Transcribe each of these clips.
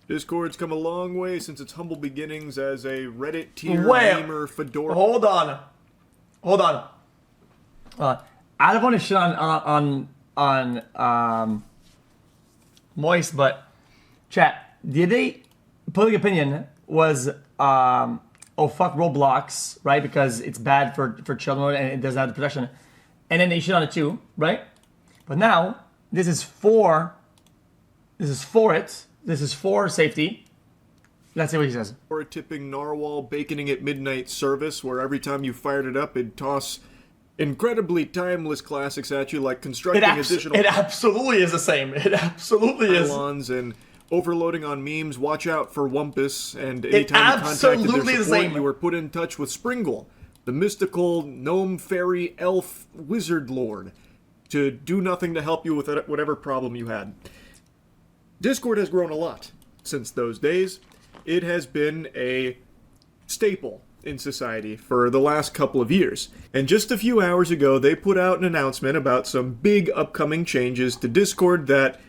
Discord's come a long way since its humble beginnings as a Reddit tier gamer fedora. Hold on. I don't want to shit on Moist, but chat, the other day, public opinion was oh fuck Roblox, right? Because it's bad for children and it doesn't have the protection. And then they shit on it too, right? But now this is for safety. Let's see what he says. Or a tipping narwhal baconing at midnight service, where every time you fired it up, it'd toss incredibly timeless classics at you, like constructing additional. It absolutely is the same. It absolutely is. Pylons and overloading on memes. Watch out for Wumpus. And anytime you contacted their support, you were put in touch with Springle, the mystical gnome fairy elf wizard lord, to do nothing to help you with whatever problem you had. Discord has grown a lot since those days. It has been a staple in society for the last couple of years. And just a few hours ago, they put out an announcement about some big upcoming changes to Discord that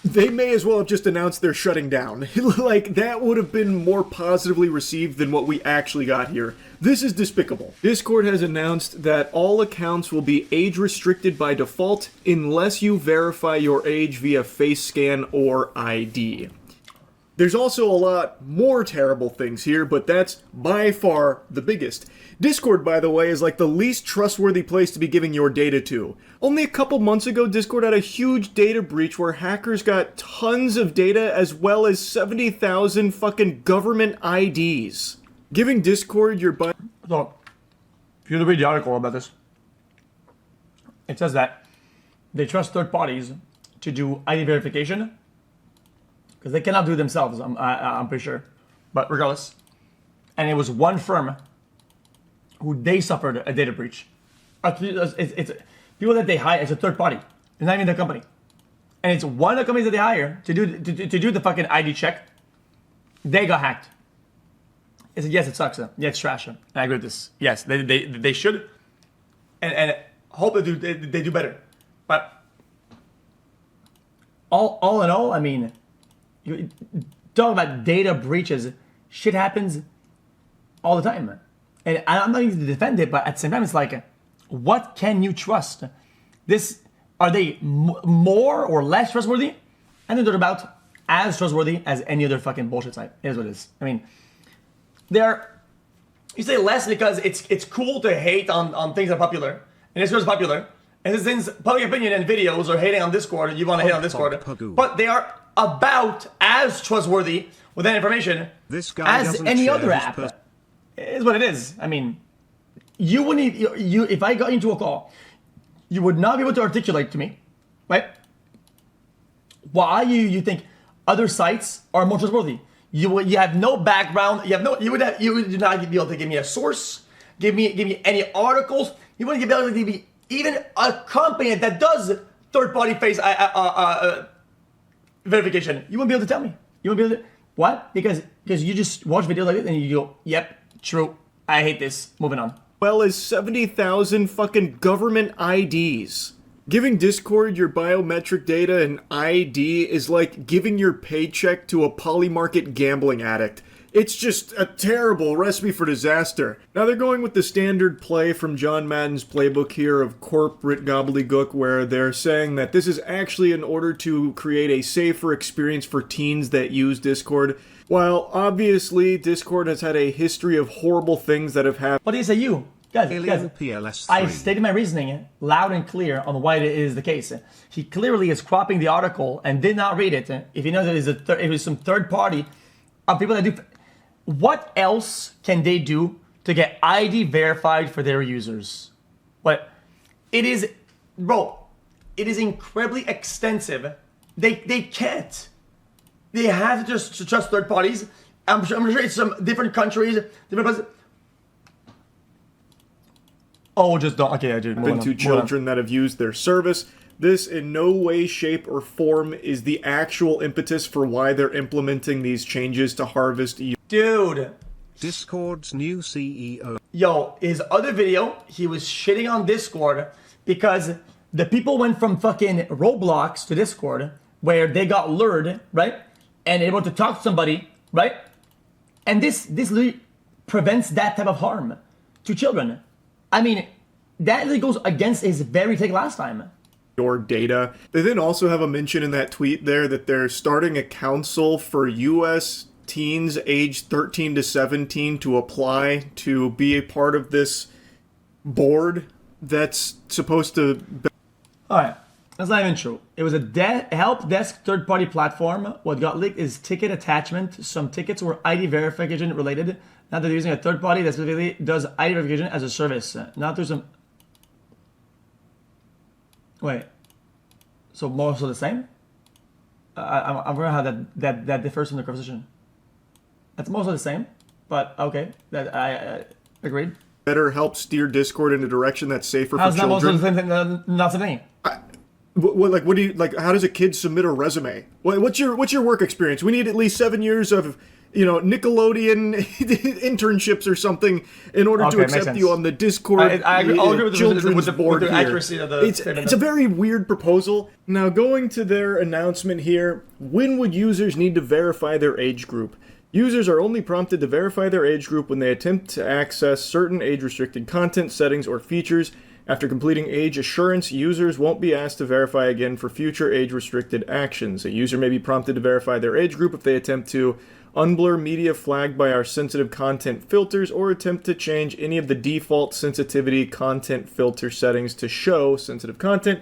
they may as well have just announced they're shutting down. Like, that would have been more positively received than what we actually got here. This is despicable. Discord has announced that all accounts will be age restricted by default unless you verify your age via face scan or ID. There's also a lot more terrible things here, but that's by far the biggest. Discord, by the way, is like the least trustworthy place to be giving your data to. Only a couple months ago, Discord had a huge data breach where hackers got tons of data as well as 70,000 fucking government IDs. Giving Discord your So, if you read the article about this, it says that they trust third parties to do ID verification because they cannot do it themselves, I'm pretty sure. But regardless, and it was one firm who they suffered a data breach. It's people that they hire as a third party. It's not even the company. And it's one of the companies that they hire to do the fucking ID check. They got hacked. I said, yes, it sucks. Yeah, it's trash. And I agree with this. Yes, they should. And hope they do better. But all in all, I mean, you talk about data breaches. Shit happens all the time. And I'm not even to defend it, but at the same time, it's like, what can you trust? Are they more or less trustworthy? I think they're about as trustworthy as any other fucking bullshit site. It is what it is. I mean, you say less because it's cool to hate on things that are popular. And Discord is popular. And since public opinion and videos are hating on Discord, you want to hate on Discord. But they are about as trustworthy with that information as any other app. Is what it is. I mean, you wouldn't. If I got into a call, you would not be able to articulate to me, right? Why you think other sites are more trustworthy? You have no background. You would not be able to give me a source. Give me any articles. You wouldn't be able to give me even a company that does third-party face verification. You wouldn't be able to tell me. You wouldn't be able to. What? Because you just watch videos like this and you go, yep. True. I hate this. Moving on. Well as 70,000 fucking government IDs. Giving Discord your biometric data and ID is like giving your paycheck to a polymarket gambling addict. It's just a terrible recipe for disaster. Now they're going with the standard play from John Madden's playbook here of corporate gobbledygook, where they're saying that this is actually in order to create a safer experience for teens that use Discord. While obviously Discord has had a history of horrible things that have happened. What do you say, you? Guys, I stated my reasoning loud and clear on why it is the case. He clearly is cropping the article and did not read it. If he knows it was some third party of people that do. What else can they do to get ID verified for their users? What? It is, bro, it is incredibly extensive. They can't. They have to just trust third parties. I'm sure it's some different countries, different places. Oh, just don't. Okay, dude. Been to children that have used their service. This in no way, shape, or form is the actual impetus for why they're implementing these changes to harvest. Dude. Discord's new CEO. Yo, his other video, he was shitting on Discord because the people went from fucking Roblox to Discord where they got lured, right? And able to talk to somebody, right? And this literally prevents that type of harm to children. I mean, that really goes against his very take last time. Your data. They then also have a mention in that tweet there that they're starting a council for U.S. teens aged 13 to 17 to apply to be a part of this board that's supposed to... All right. That's not even true. It was a help desk third-party platform. What got leaked is ticket attachment. Some tickets were ID verification related. Now they're using a third party that specifically does ID verification as a service. Not through some... Wait. So most of the same? I'm wondering how that differs from the conversation. That's most of the same, but okay. That I agreed. Better help steer Discord in a direction that's safer for children. How's not most of the same thing? Not the thing. What do you like? How does a kid submit a resume? What's your work experience? We need at least 7 years of Nickelodeon internships or something in order to accept you on the Discord. I agree with the accuracy of the. It's a very weird proposal. Now, going to their announcement here, when would users need to verify their age group? Users are only prompted to verify their age group when they attempt to access certain age-restricted content, settings, or features. After completing age assurance, users won't be asked to verify again for future age-restricted actions. A user may be prompted to verify their age group if they attempt to unblur media flagged by our sensitive content filters or attempt to change any of the default sensitivity content filter settings to show sensitive content,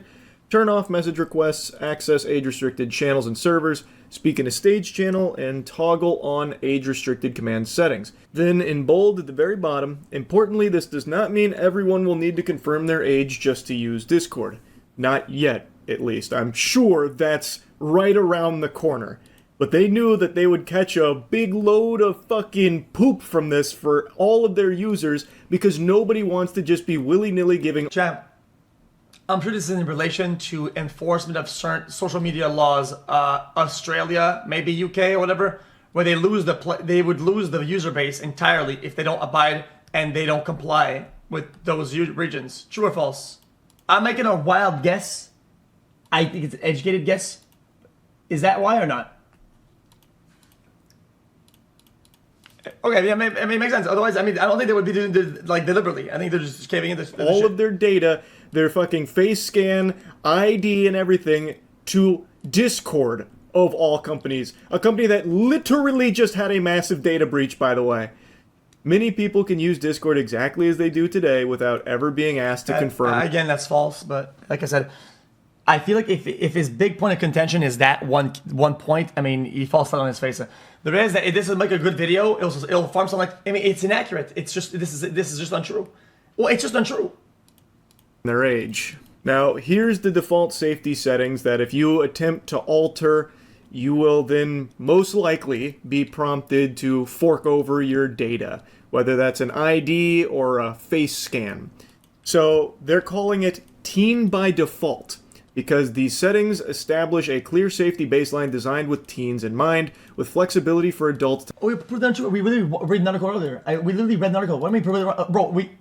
turn off message requests, access age-restricted channels and servers, speak in a stage channel, and toggle on age-restricted command settings. Then, in bold at the very bottom, importantly, this does not mean everyone will need to confirm their age just to use Discord. Not yet, at least. I'm sure that's right around the corner. But they knew that they would catch a big load of fucking poop from this for all of their users because nobody wants to just be willy-nilly giving... Champ, I'm sure this is in relation to enforcement of certain social media laws, Australia, maybe UK or whatever, where they would lose the user base entirely if they don't abide and they don't comply with those regions. True or false? I'm making a wild guess. I think it's an educated guess. Is that why or not? Okay, yeah, it makes sense. Otherwise, I don't think they would be doing this deliberately. I think they're just caving into all of their data, their fucking face scan, ID, and everything to Discord of all companies. A company that literally just had a massive data breach, by the way. Many people can use Discord exactly as they do today without ever being asked to confirm. Again, that's false. But like I said, I feel like if his big point of contention is that one point, he falls flat on his face. The rest is that this will make a good video. It'll farm something it's inaccurate. It's just this is just untrue. Well, it's just untrue. Their age. Now, here's the default safety settings that if you attempt to alter, you will then most likely be prompted to fork over your data, whether that's an ID or a face scan. So they're calling it teen by default, because these settings establish a clear safety baseline designed with teens in mind, with flexibility for adults. We put that true. We really read an article earlier. We literally read an article. What do you mean, bro? We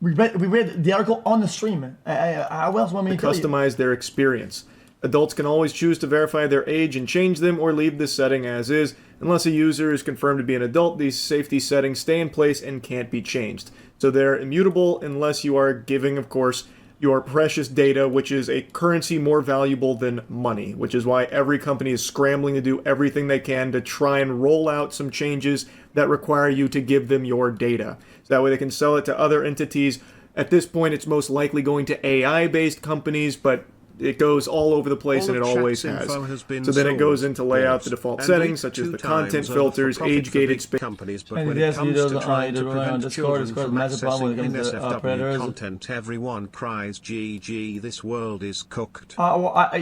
read the article on the stream. How else want me to customize their experience? Adults can always choose to verify their age and change them, or leave this setting as is. Unless a user is confirmed to be an adult, these safety settings stay in place and can't be changed. So they're immutable unless you are giving, of course, your precious data, which is a currency more valuable than money, which is why every company is scrambling to do everything they can to try and roll out some changes that require you to give them your data. So that way they can sell it to other entities. At this point, it's most likely going to AI-based companies, but it goes all over the place, and it always has. So then it goes into lay out the default settings, such as the content filters, age-gated companies, but when it comes to trying to prevent children from accessing NSFW content, everyone cries GG, this world is cooked. I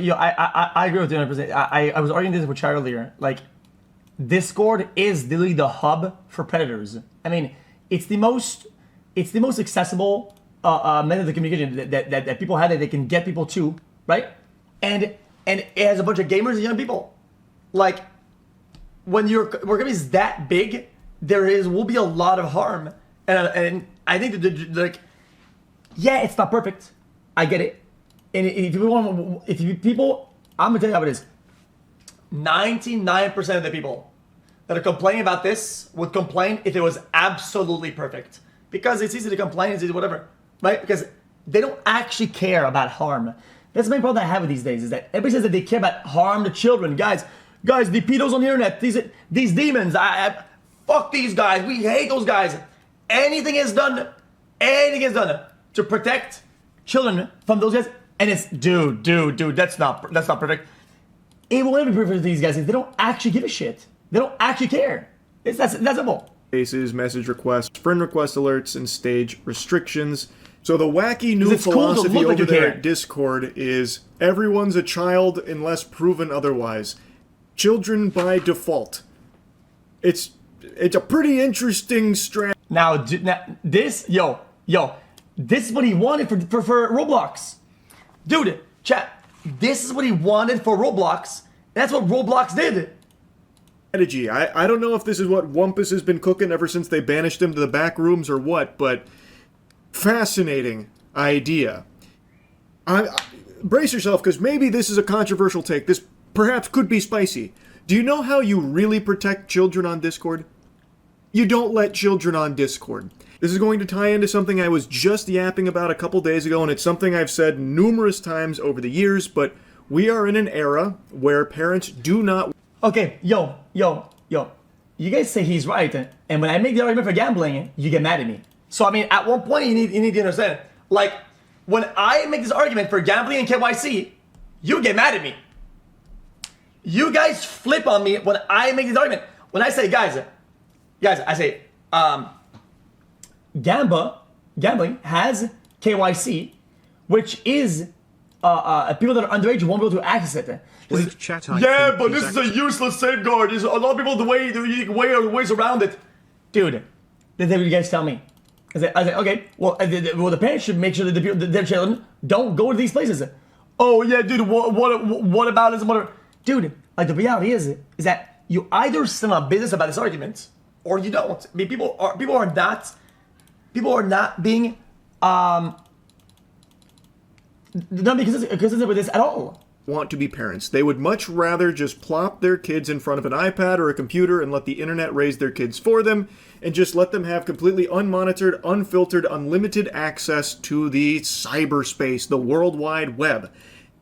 agree with you 100%. I was arguing this with Chad earlier. Discord is literally the hub for predators. It's the most accessible method of communication that people have that they can get people to. Right? And it has a bunch of gamers and young people. When your company is that big, will be a lot of harm. And I think that it's not perfect. I get it. And if people I'm gonna tell you how it is. 99% of the people that are complaining about this would complain if it was absolutely perfect. Because it's easy to complain, it's easy whatever, right? Because they don't actually care about harm. That's the main problem I have with these days, is that everybody says that they care about harm to children. Guys, the pedos on the internet, these demons, fuck these guys, we hate those guys. Anything is done to protect children from those guys, and it's, dude, that's not perfect. It will never be perfect for these guys if they don't actually give a shit. They don't actually care. It's that simple. Cases, message requests, friend request alerts, and stage restrictions. So the wacky new philosophy over there at Discord is everyone's a child unless proven otherwise. Children by default. It's a pretty interesting strategy. Now this, this is what he wanted for Roblox. Dude, chat, this is what he wanted for Roblox. That's what Roblox did. Strategy. I don't know if this is what Wumpus has been cooking ever since they banished him to the back rooms or what, but fascinating idea. Brace yourself, because maybe this is a controversial take. This perhaps could be spicy. Do you know how you really protect children on Discord? You don't let children on Discord. This is going to tie into something I was just yapping about a couple days ago, and it's something I've said numerous times over the years, but we are in an era where parents do not... Okay, yo. You guys say he's right, and when I make the argument for gambling, you get mad at me. So, I mean, at one point, you need to understand. Like, when I make this argument for gambling and KYC, you get mad at me. You guys flip on me when I make this argument. When I say, guys, I say, gambling has KYC, which is people that are underage won't be able to access it. Yeah, but this is a useless safeguard. There's a lot of people ways around it. Dude, then you guys tell me. I say, okay, well, the parents should make sure that their children don't go to these places. Oh yeah, dude, what about this? Whatever. Dude, like the reality is that you either still have business about this argument or you don't. I mean, people are not being consistent with this at all. Want to be parents. They would much rather just plop their kids in front of an iPad or a computer and let the internet raise their kids for them and just let them have completely unmonitored, unfiltered, unlimited access to the cyberspace, the World Wide Web.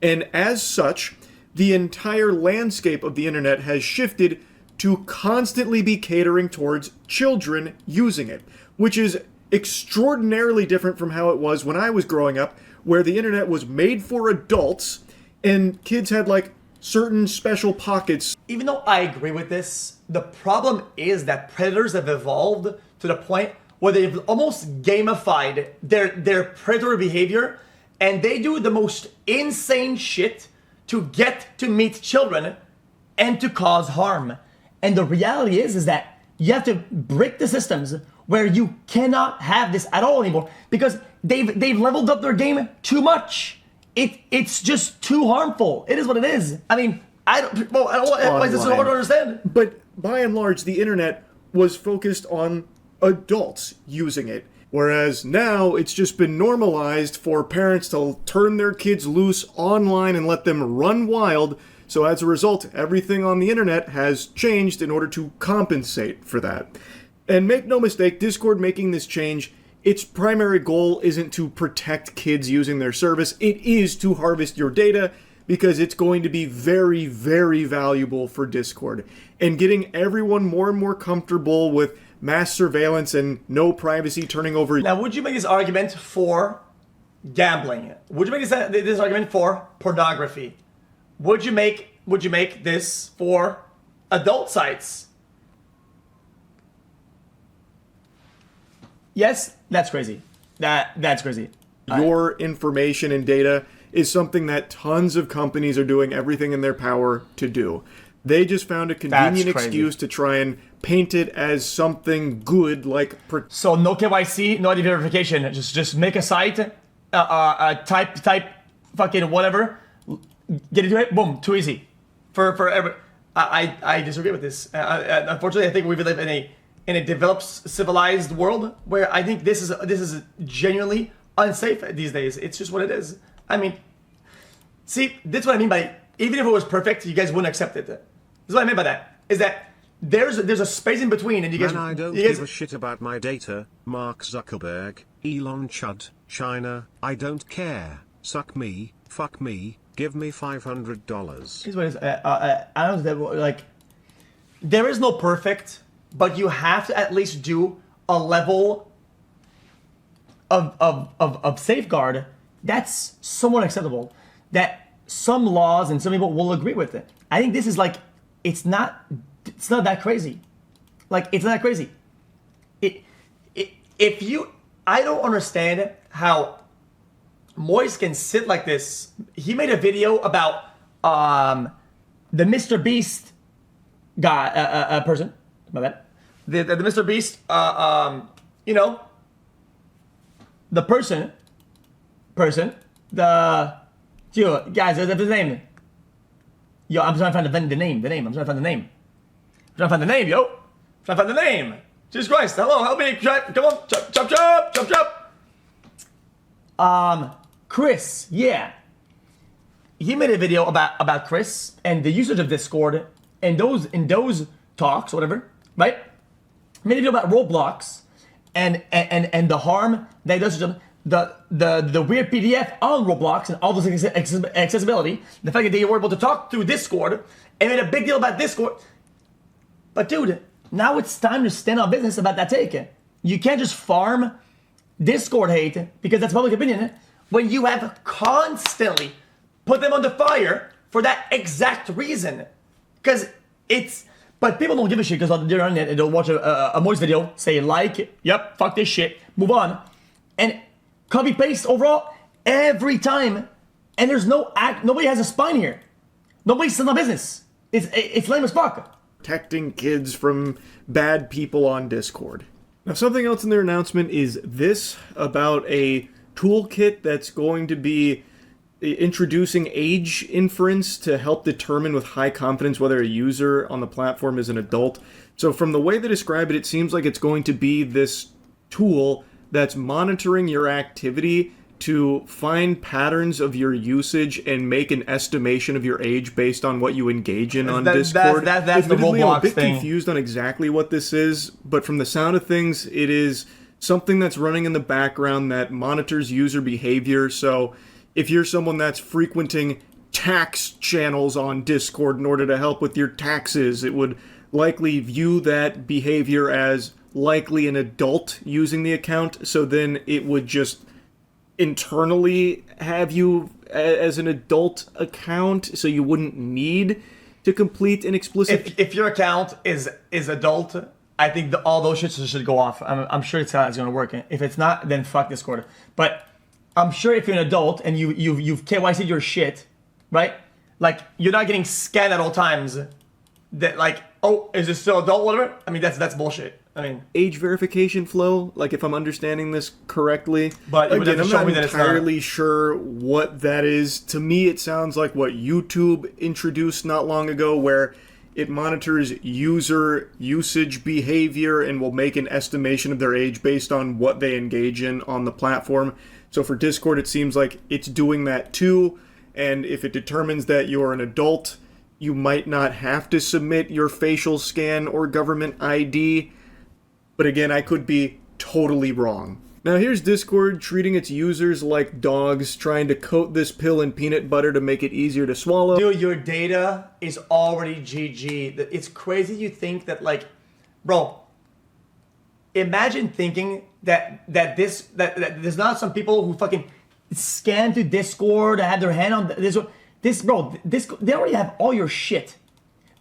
And as such, the entire landscape of the internet has shifted to constantly be catering towards children using it, which is extraordinarily different from how it was when I was growing up, where the internet was made for adults and kids had like certain special pockets. Even though I agree with this, the problem is that predators have evolved to the point where they've almost gamified their predator behavior, and they do the most insane shit to get to meet children and to cause harm. And the reality is that you have to break the systems where you cannot have this at all anymore, because they've leveled up their game too much. It's just too harmful. It is what it is. I mean, I don't why is this so hard to understand? But by and large, the internet was focused on adults using it. Whereas now it's just been normalized for parents to turn their kids loose online and let them run wild. So as a result, everything on the internet has changed in order to compensate for that. And make no mistake, Discord making this change, its primary goal isn't to protect kids using their service. It is to harvest your data, because it's going to be very, very valuable for Discord. And getting everyone more and more comfortable with mass surveillance and no privacy turning over. Now, would you make this argument for gambling? Would you make this argument for pornography? Would you make this for adult sites? Yes, that's crazy. That's crazy. Your information and data is something that tons of companies are doing everything in their power to do. They just found a convenient excuse to try and paint it as something good, like... So no KYC, no ID verification. Just make a site, type fucking whatever, get into it, boom, too easy. For every... I disagree with this. Unfortunately, I think we live in a developed, civilized world where I think this is genuinely unsafe these days. It's just what it is. I mean, see, that's what I mean by even if it was perfect, you guys wouldn't accept it. This is what I meant by that. Is that there's a space in between, and you guys. Man, I don't give a shit about my data. Mark Zuckerberg, Elon Chud, China. I don't care. Suck me, fuck me. Give me $500. Here's what it is. I don't know. Like, there is no perfect, but you have to at least do a level of safeguard that's somewhat acceptable. That some laws and some people will agree with it. I think this is like, it's not that crazy. Like, it's not that crazy. I don't understand how Moise can sit like this. He made a video about the Mr. Beast guy, person. My bad. The Mr. Beast, you know, the person, yo, guys, that's his name. Yo, I'm trying to find the name. I'm trying to find the name. Yo. I'm trying to find the name. Jesus Christ, hello, help me. Come on, chop. Chris, yeah. He made a video about Chris and the usage of Discord and those talks, whatever, right? Made a video about Roblox and the harm that it does to them. The weird PDF on Roblox and all those accessibility, the fact that they were able to talk through Discord and made a big deal about Discord. But dude, now it's time to stand on business about that take. You can't just farm Discord hate because that's public opinion when you have constantly put them under fire for that exact reason. Because but people don't give a shit because they're on it and they'll watch a Moise video, say like, yep, fuck this shit, move on. And copy paste overall every time, and there's nobody has a spine here. Nobody's still on business. It's lame as fuck. Protecting kids from bad people on Discord. Now, something else in their announcement is this about a toolkit that's going to be introducing age inference to help determine with high confidence whether a user on the platform is an adult. So from the way they describe it, it seems like it's going to be this tool that's monitoring your activity to find patterns of your usage and make an estimation of your age based on what you engage in on Discord. That's the Roblox I'm a bit thing. Confused on exactly what this is, but from the sound of things, it is something that's running in the background that monitors user behavior. So if you're someone that's frequenting tax channels on Discord in order to help with your taxes, it would likely view that behavior as likely an adult using the account, so then it would just internally have you as an adult account, so you wouldn't need to complete an explicit... If your account is adult, I think all those shits should go off. I'm sure it's how it's going to work. If it's not, then fuck Discord. But I'm sure if you're an adult and you've KYC'd your shit, right? Like, you're not getting scanned at all times. That, like, oh, is this still adult, whatever? I mean, that's bullshit. I mean, age verification flow, like if I'm understanding this correctly. But again, I'm not entirely sure what that is. To me, it sounds like what YouTube introduced not long ago, where it monitors user usage behavior and will make an estimation of their age based on what they engage in on the platform. So for Discord, it seems like it's doing that too. And if it determines that you're an adult, you might not have to submit your facial scan or government ID. But again, I could be totally wrong. Now here's Discord treating its users like dogs, trying to coat this pill in peanut butter to make it easier to swallow. Dude, your data is already GG. It's crazy you think that, like, bro, imagine thinking that there's not some people who fucking scan through Discord, have their hand on this, they already have all your shit.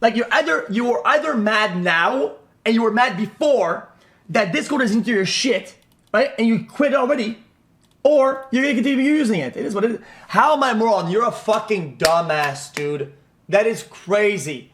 Like, you were either mad now and you were mad before that Discord is into your shit, right? And you quit already, or you're gonna continue using it. It is what it is. How am I moron? You're a fucking dumbass, dude. That is crazy.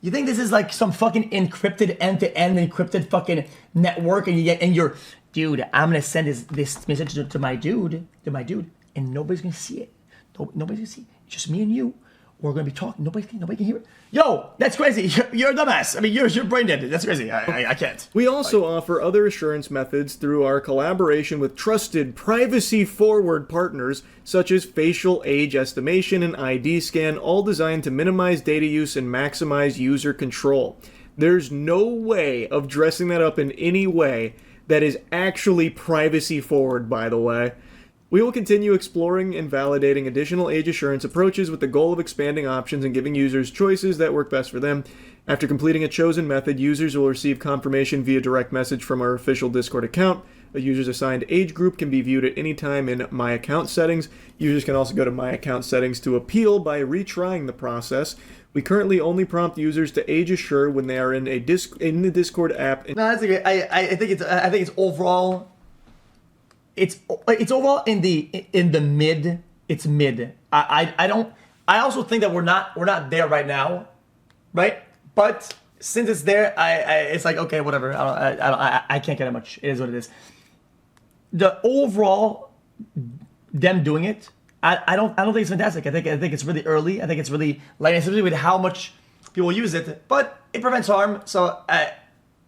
You think this is like some fucking encrypted end-to-end encrypted fucking network, and you're, dude, I'm gonna send this message to my dude, and nobody's gonna see it. Nobody's gonna see it. Just me and you. we're going to be talking. Nobody can hear it. Yo, that's crazy. You're a dumbass. I mean, you're brain dead. That's crazy. I can't. We also offer other assurance methods through our collaboration with trusted, privacy-forward partners such as facial age estimation and ID scan, all designed to minimize data use and maximize user control. There's no way of dressing that up in any way that is actually privacy-forward, by the way. We will continue exploring and validating additional age assurance approaches with the goal of expanding options and giving users choices that work best for them. After completing a chosen method, users will receive confirmation via direct message from our official Discord account. A user's assigned age group can be viewed at any time in My Account Settings. Users can also go to My Account Settings to appeal by retrying the process. We currently only prompt users to age assure when they are in the Discord app. No, that's okay. I think it's overall. It's overall in the mid. It's mid. I also think that we're not there right now, right? But since it's there, it's like, okay, whatever. I can't get it much. It is what it is. The overall, them doing it, I don't think it's fantastic. I think it's really early. I think it's really like, especially with how much people use it. But it prevents harm, so I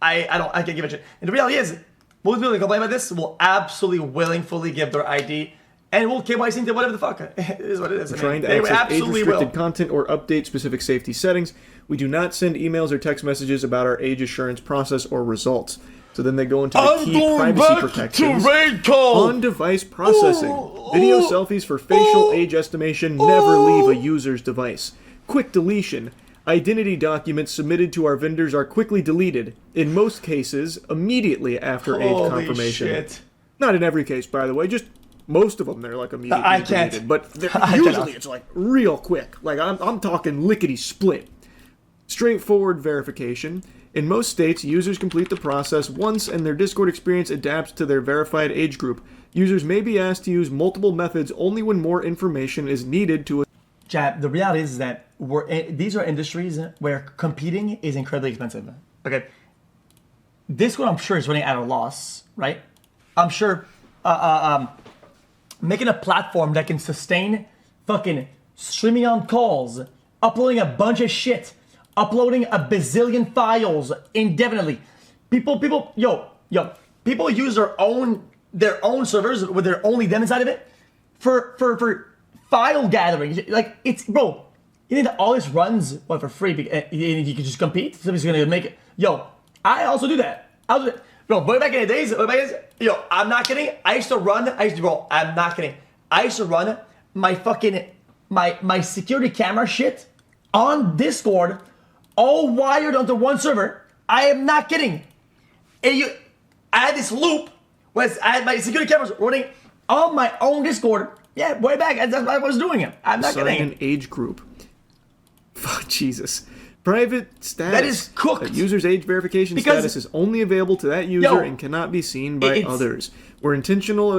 can't give it shit. And the reality is, most people that complain about this will absolutely willingly give their ID, and we'll KYC into whatever the fuck. It is what it is. Trying to access age-restricted content or update specific safety settings. We do not send emails or text messages about our age assurance process or results. So then they go into the key privacy protections. On-device processing. Video selfies for facial age estimation never leave a user's device. Quick deletion. Identity documents submitted to our vendors are quickly deleted, in most cases, immediately after age confirmation. Shit. Not in every case, by the way, just most of them they're like immediately deleted. But usually it's like real quick. Like I'm talking lickety-split. Straightforward verification. In most states, users complete the process once and their Discord experience adapts to their verified age group. Users may be asked to use multiple methods only when more information is needed to... Chad, the reality is that these are industries where competing is incredibly expensive. Okay, Discord, I'm sure, is running at a loss, right? I'm sure making a platform that can sustain fucking streaming on calls, uploading a bunch of shit, uploading a bazillion files indefinitely. People use their own servers with their only them inside of it for file gathering. Like, it's, bro, you think that all this runs for free? You can just compete. Somebody's gonna make it. Yo, I also do that. Bro, way back in the days, yo, I'm not kidding. I'm not kidding. I used to run my fucking my security camera shit on Discord, all wired onto one server. I am not kidding. I had this loop where I had my security cameras running on my own Discord. Yeah, way back. That's why I was doing it. I'm not kidding. An age group. Fuck, Jesus. Private status. That is cooked. A user's age verification status is only available to that user and cannot be seen by others. We're intentional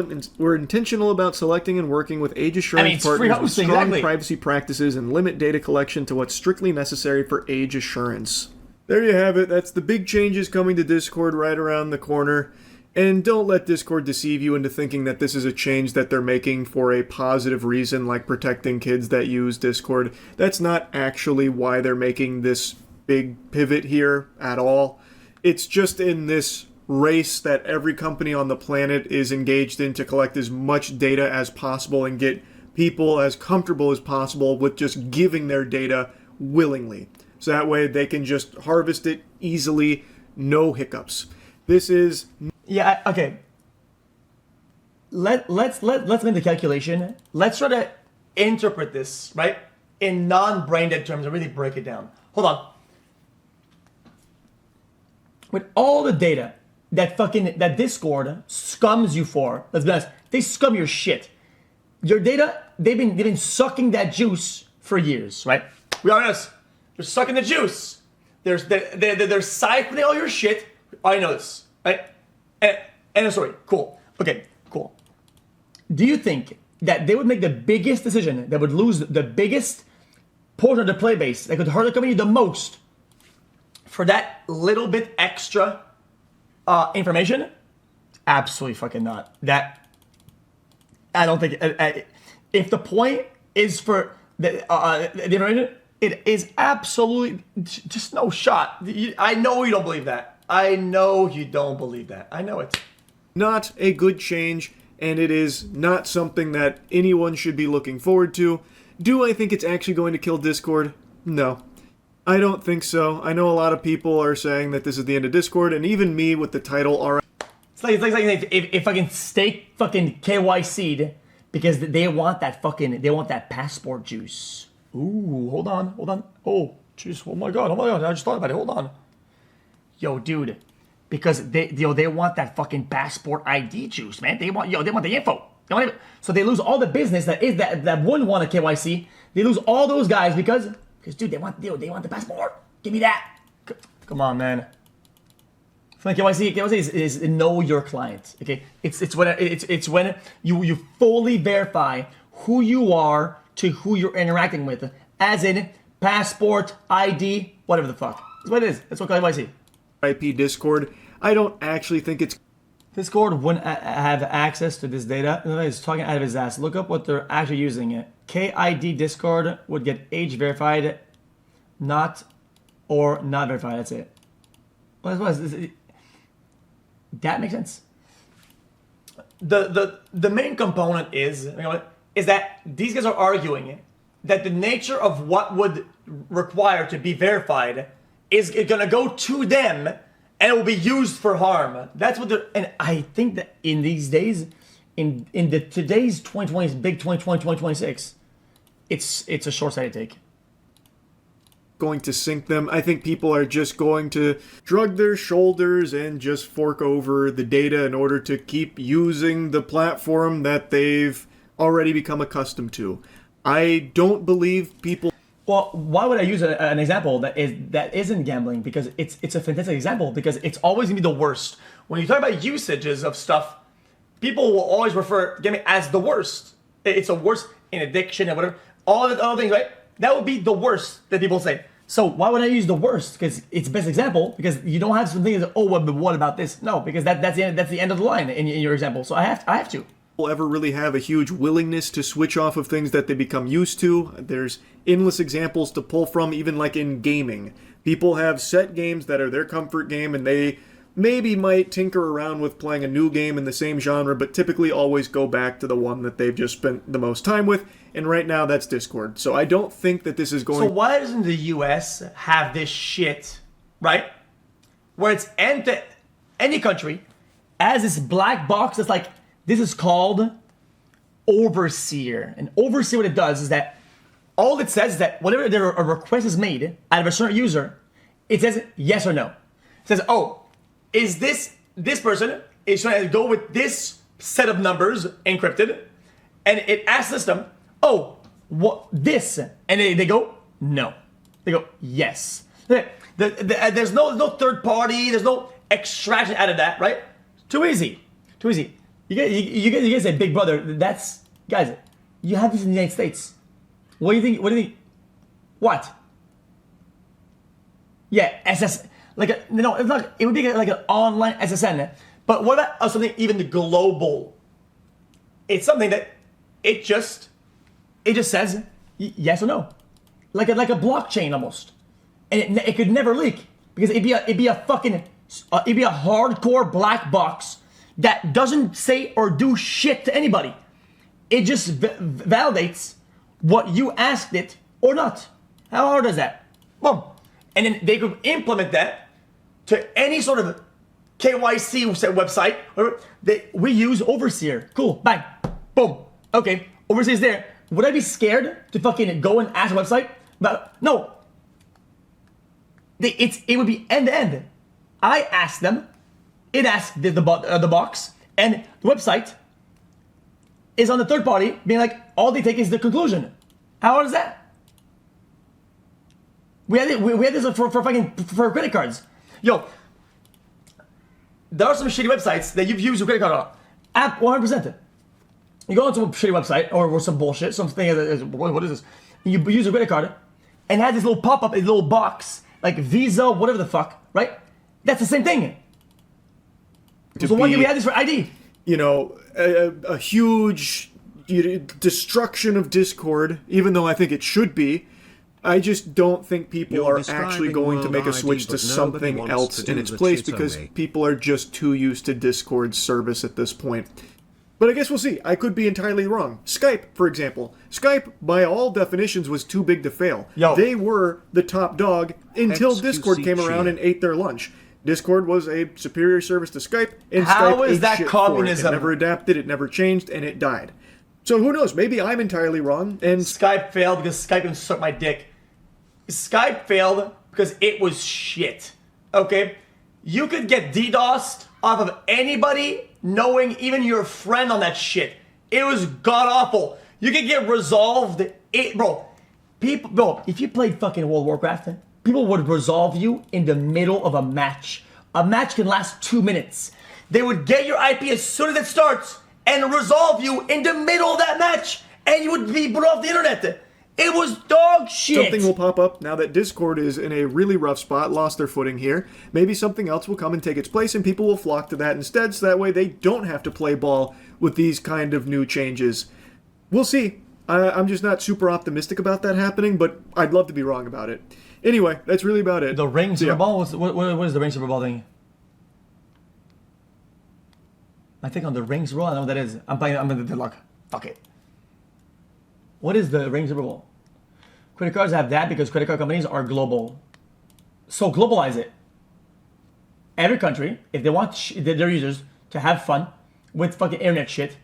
about selecting and working with age assurance partners with strong privacy practices and limit data collection to what's strictly necessary for age assurance. There you have it. That's the big changes coming to Discord right around the corner. And don't let Discord deceive you into thinking that this is a change that they're making for a positive reason, like protecting kids that use Discord. That's not actually why they're making this big pivot here at all. It's just in this race that every company on the planet is engaged in to collect as much data as possible and get people as comfortable as possible with just giving their data willingly. So that way they can just harvest it easily, no hiccups. This is... Yeah, okay. Let's make the calculation. Let's try to interpret this, right, in non-brain dead terms and really break it down. Hold on. With all the data that Discord scums you for, let's be honest, they scum your shit. Your data, they've been sucking that juice for years, right? We are honest. They're sucking the juice. They're siphoning all your shit. I know this, right? End of story. Cool. Okay, cool. Do you think that they would make the biggest decision, that would lose the biggest portion of the play base, that could hurt the company the most for that little bit extra information? Absolutely fucking not. That, I don't think, if the point is for the information, it is absolutely just no shot. I know you don't believe that. I know you don't believe that. I know it. Not a good change, and it is not something that anyone should be looking forward to. Do I think it's actually going to kill Discord? No. I don't think so. I know a lot of people are saying that this is the end of Discord, and even me with the title already. It's like if fucking Steak fucking KYC'd because they want that passport juice. Ooh, hold on. Oh, jeez, oh my god, I just thought about it, hold on. Yo, dude, because they want that fucking passport ID juice, man. They want the info. So they lose all the business that wouldn't want a KYC. They lose all those guys because dude, they want the passport. Give me that. Come on, man. KYC is know your client. Okay, it's when you fully verify who you are to who you're interacting with, as in passport, ID, whatever the fuck. That's what it is. That's what KYC. IP Discord. I don't actually think it's. Discord wouldn't have access to this data. He's talking out of his ass. Look up what they're actually using it. KID Discord would get age verified, not verified. That's it. That makes sense. The main component is that these guys are arguing that the nature of what would require to be verified is gonna go to them and it will be used for harm. That's what they're, and I think that in these days, in today's 2020, big 2020, 2026, it's a short-sighted take. Going to sink them. I think people are just going to shrug their shoulders and just fork over the data in order to keep using the platform that they've already become accustomed to. I don't believe people. Well, why would I use an example that isn't gambling? Because it's a fantastic example, because it's always gonna be the worst. When you talk about usages of stuff, people will always refer gambling as the worst. It's a worst in addiction and whatever. All the other things, right? That would be the worst that people say. So why would I use the worst? Because it's the best example. Because you don't have something that, oh, but what about this? No, because that's the end of the line in your example. So I have to. Ever really have a huge willingness to switch off of things that they become used to. There's endless examples to pull from, even like in gaming. People have set games that are their comfort game, and they maybe might tinker around with playing a new game in the same genre, but typically always go back to the one that they've just spent the most time with, and right now that's Discord. So I don't think that this is going. So why doesn't the US have this shit, right? Where it's any country as this black box that's like, this is called overseer. And overseer, what it does is that all it says is that whenever a request is made out of a certain user, it says yes or no. It says, oh, is this person is trying to go with this set of numbers encrypted? And it asks the system, oh, what this? And they go, no. They go, yes. There's no third party. There's no extraction out of that, right? Too easy. You guys say Big Brother. That's, guys, you have this in the United States. What do you think? What? Yeah, SS. No, it's not. It would be like an online SSN. But what about something even global? It's something that it just says yes or no, like a blockchain almost, and it could never leak because it'd be a hardcore black box that doesn't say or do shit to anybody. It just validates what you asked it or not. How hard is that? Boom. And then they could implement that to any sort of KYC website. We use Overseer. Cool. Bang. Boom. Okay. Overseer's there. Would I be scared to fucking go and ask a website? But no. It would be end to end. I asked them. It asked the box, and the website is on the third party, being like, all they take is the conclusion. How hard is that? We had this for credit cards. Yo, there are some shitty websites that you've used your credit card on. App 100%. You go onto a shitty website or some bullshit, something. What is this? And you use your credit card, and it has this little pop-up, a little box like Visa, whatever the fuck, right? That's the same thing. So why do we have this for ID? A huge destruction of Discord, even though I think it should be. I just don't think people are actually going to make a switch to something else in its place because people are just too used to Discord's service at this point. But I guess we'll see. I could be entirely wrong. Skype, for example. Skype, by all definitions, was too big to fail. They were the top dog until Discord came around and ate their lunch. Discord was a superior service to Skype, and Skype ate shit communism? For it. It never adapted, it never changed, and it died. So who knows? Maybe I'm entirely wrong. And Skype failed because Skype can suck my dick. Skype failed because it was shit. Okay? You could get DDoSed off of anybody knowing even your friend on that shit. It was god-awful. You could get resolved. Bro, if you played fucking World of Warcraft, people would resolve you in the middle of a match. A match can last 2 minutes. They would get your IP as soon as it starts and resolve you in the middle of that match, and you would be put off the internet. It was dog shit. Something will pop up now that Discord is in a really rough spot, lost their footing here. Maybe something else will come and take its place, and people will flock to that instead, so that way they don't have to play ball with these kind of new changes. We'll see. I'm just not super optimistic about that happening, but I'd love to be wrong about it. Anyway, that's really about it. The Ring Super Bowl? What is the Ring Super Bowl thing? I think on the Ring Super Bowl, I know what that is. I'm in the luck. Fuck it. What is the Ring Super Bowl? Credit cards have that because credit card companies are global. So globalize it. Every country, if they want their users to have fun with fucking internet shit,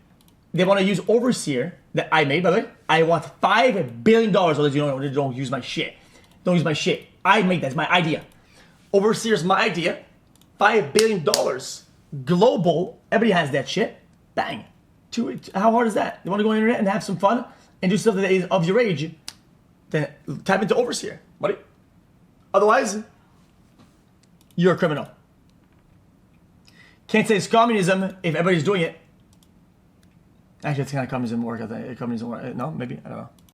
they want to use Overseer that I made, by the way. I want $5 billion so that you don't use my shit. Don't use my shit. I made that. It's my idea. Overseer's my idea. $5 billion. Global. Everybody has that shit. Bang. How hard is that? You want to go on the internet and have some fun and do stuff that is of your age? Then tap into Overseer, buddy. Otherwise, you're a criminal. Can't say it's communism if everybody's doing it. Actually, it's kind of communism work. I think communism work. No, maybe I don't know.